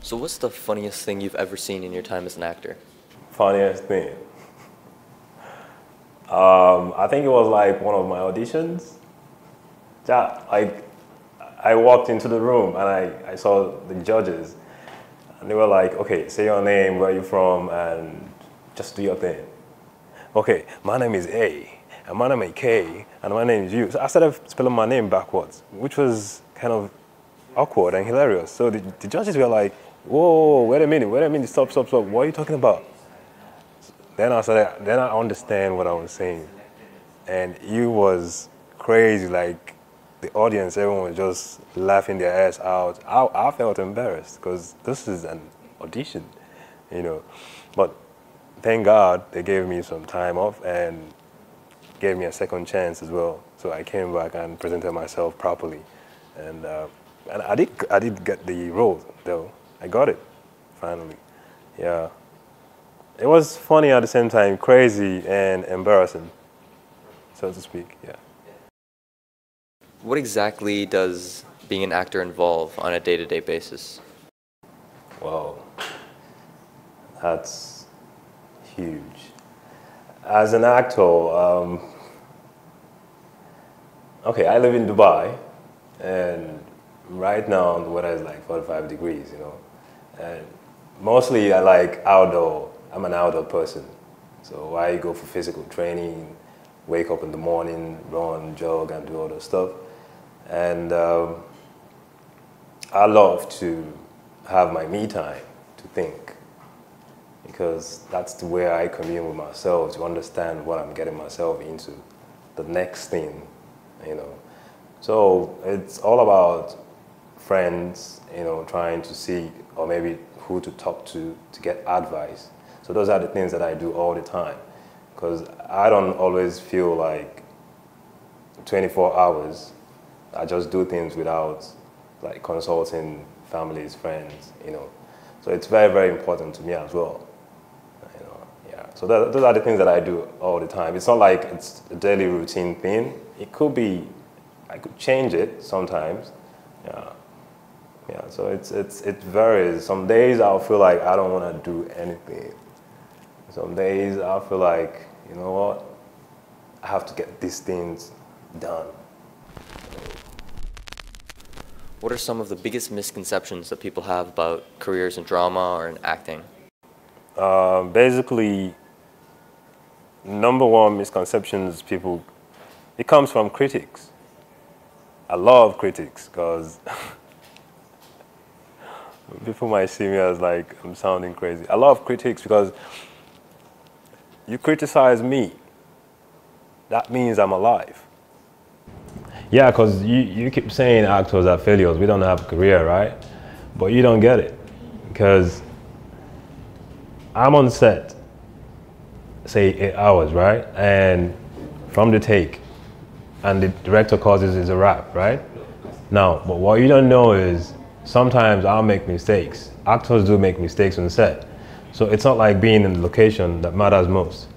So what's the funniest thing you've ever seen in your time as an actor? Funniest thing. I think it was like one of my auditions. Like, I walked into the room and I saw the judges, and they were like, "Okay, say your name, where you from, and just do your thing." Okay, my name is A, and my name is K, and my name is U. So I started spelling my name backwards, which was kind of awkward and hilarious. So the judges were like, "Whoa, wait a minute, stop, stop, stop. What are you talking about?" Then I understand what I was saying, and it was crazy. Like the audience, everyone was just laughing their ass out. I felt embarrassed because this is an audition, you know. But thank God they gave me some time off and gave me a second chance as well. So I came back and presented myself properly, and I did get the role though. I got it finally. Yeah. It was funny at the same time, crazy and embarrassing, so to speak, yeah. What exactly does being an actor involve on a day-to-day basis? Wow, that's huge. As an actor, okay, I live in Dubai, and right now the weather is like 45 degrees, you know. And mostly I like outdoor, I'm an outdoor person. So I go for physical training, wake up in the morning, run, jog, and do all that stuff. And I love to have my me time to think, because that's the way I commune with myself, to understand what I'm getting myself into, the next thing, you know. So it's all about friends, you know, trying to see, or maybe who to talk to get advice. So those are the things that I do all the time, because I don't always feel like 24 hours. I just do things without like consulting families, friends, you know. So it's very, very important to me as well, you know. Yeah. So those are the things that I do all the time. It's not like it's a daily routine thing. It could be, I could change it sometimes. Yeah. Yeah. So it varies. Some days I'll feel like I don't want to do anything. Some days I feel like, you know what, I have to get these things done. What are some of the biggest misconceptions that people have about careers in drama or in acting? Basically, number one misconception is people, it comes from critics. I love critics because people might see me as like I'm sounding crazy. I love critics because you criticize me, that means I'm alive. Yeah, because you keep saying actors are failures, we don't have a career, right? But you don't get it, because I'm on set, say 8 hours, right? And from the take, and the director calls it as a wrap, right? Now, but what you don't know is sometimes I'll make mistakes. Actors do make mistakes on set. So it's not like being in the location that matters most.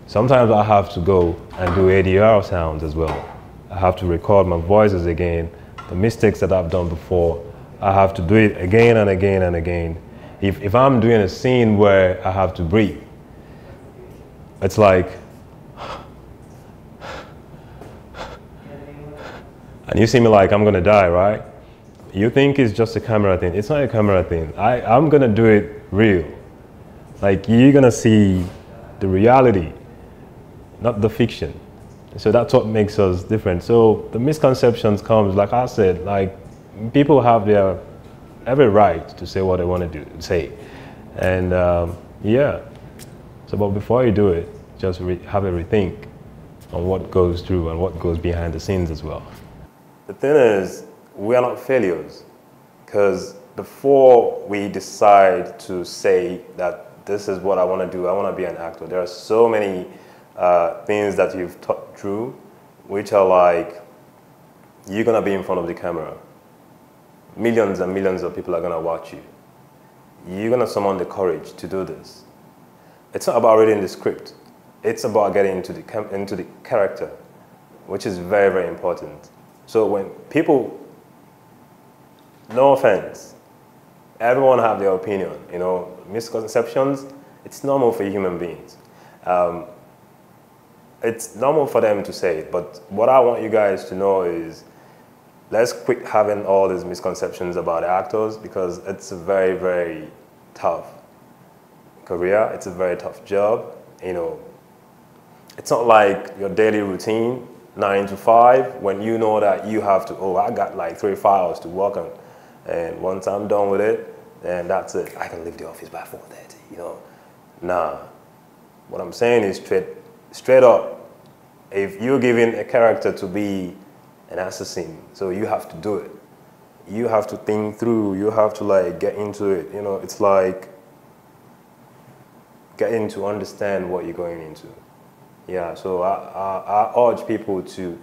Sometimes I have to go and do ADR sounds as well. I have to record my voices again. The mistakes that I've done before, I have to do it again and again and again. If I'm doing a scene where I have to breathe, it's like, and you see me like I'm gonna die, right? You think it's just a camera thing. It's not a camera thing. I'm gonna do it real. Like, you're gonna see the reality, not the fiction. So that's what makes us different. So the misconceptions comes, like I said, like people have their every right to say what they want to say. And yeah, so but before you do it, just have a rethink on what goes through and what goes behind the scenes as well. The thing is, we are not failures, because before we decide to say that this is what I want to do, I want to be an actor, there are so many things that you've thought through, which are like, you're going to be in front of the camera. Millions and millions of people are going to watch you. You're going to summon the courage to do this. It's not about reading the script. It's about getting into the character, which is very, very important. So when people, no offense, everyone have their opinion, misconceptions, it's normal for human beings. It's normal for them to say it, but what I want you guys to know is let's quit having all these misconceptions about actors, because it's a very, very tough career. It's a very tough job. It's not like your daily routine, 9 to 5, when you know that you have to, I got like 3 files to work on. And once I'm done with it, then that's it. I can leave the office by 4:30, Nah. What I'm saying is straight up. If you're given a character to be an assassin, so you have to do it. You have to think through, you have to like get into it. It's like getting to understand what you're going into. Yeah, so I urge people to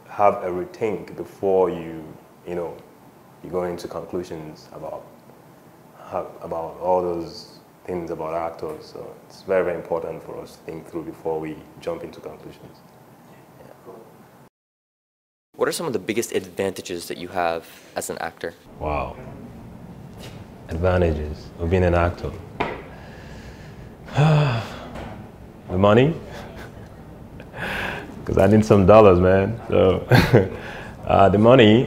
have a rethink before you go into conclusions about all those things about actors. So it's very, very important for us to think through before we jump into conclusions. Yeah. What are some of the biggest advantages that you have as an actor? Wow. Advantages of being an actor. The money. Because I need some dollars, man. So the money,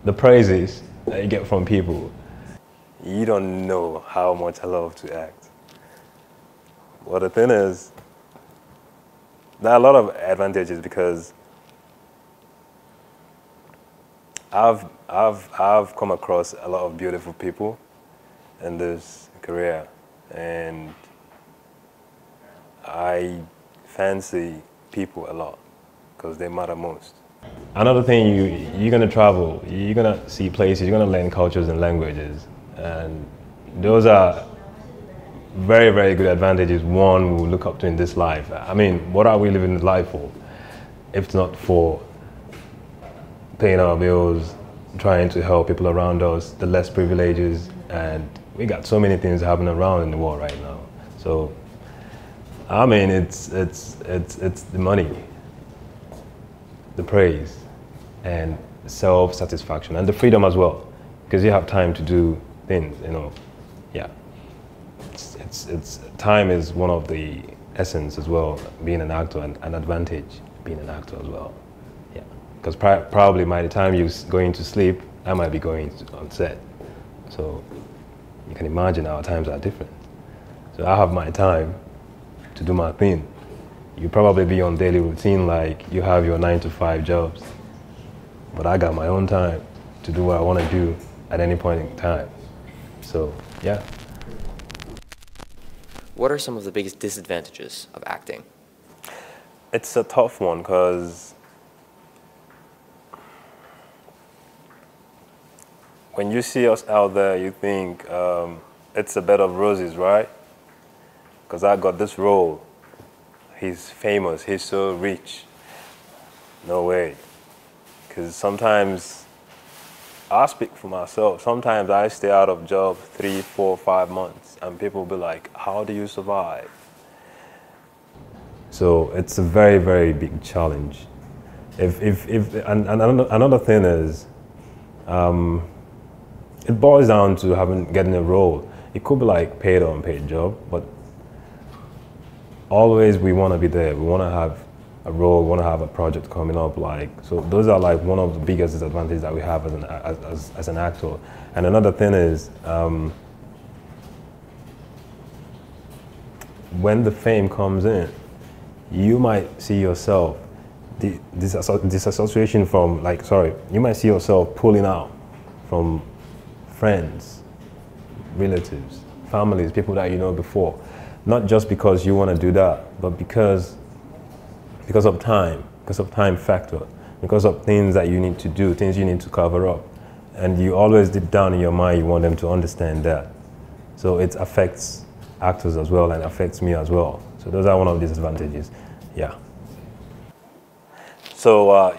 the praises that you get from people. You don't know how much I love to act. Well, the thing is, there are a lot of advantages because I've come across a lot of beautiful people in this career, and I fancy people a lot because they matter most. Another thing, you're gonna travel, you're gonna see places, you're gonna learn cultures and languages, and those are very, very good advantages one will look up to in this life. I mean, what are we living this life for? If not for paying our bills, trying to help people around us, the less privileges, and we got so many things happening around in the world right now. So, I mean, it's the money, the praise, and self-satisfaction, and the freedom as well, because you have time to do things, Yeah, it's time is one of the essence as well. Being an actor, and an advantage being an actor as well. Yeah, because probably by the time you're going to sleep, I might be going on set. So you can imagine our times are different. So I have my time to do my thing. You probably be on daily routine, like you have your 9 to 5 jobs, but I got my own time to do what I want to do at any point in time. So yeah. What are some of the biggest disadvantages of acting? It's a tough one because when you see us out there, you think it's a bed of roses, right? Because I got this role. He's famous, he's so rich. No way. Because sometimes, I speak for myself, sometimes I stay out of job 3, 4, 5 months and people be like, how do you survive? So it's a very, very big challenge. And another thing is, it boils down to getting a role. It could be like paid or unpaid job, but always we want to be there. We want to have a role, we want to have a project coming up. So those are like one of the biggest disadvantages that we have as an actor. And another thing is, when the fame comes in, you might see yourself, disassociation from, you might see yourself pulling out from friends, relatives, families, people that you know before. Not just because you want to do that, but because of time factor, because of things that you need to do, things you need to cover up. And you always deep down in your mind, you want them to understand that. So it affects actors as well and affects me as well. So those are one of the disadvantages, yeah. So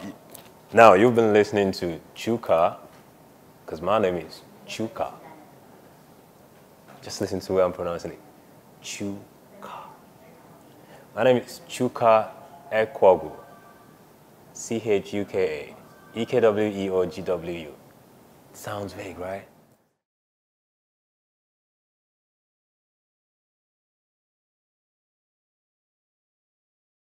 now you've been listening to Chuka, because my name is Chuka. Just listen to the way I'm pronouncing it. Chuka. My name is Chuka Ekwogu. Chuka. Ekweogwu. Sounds vague, right?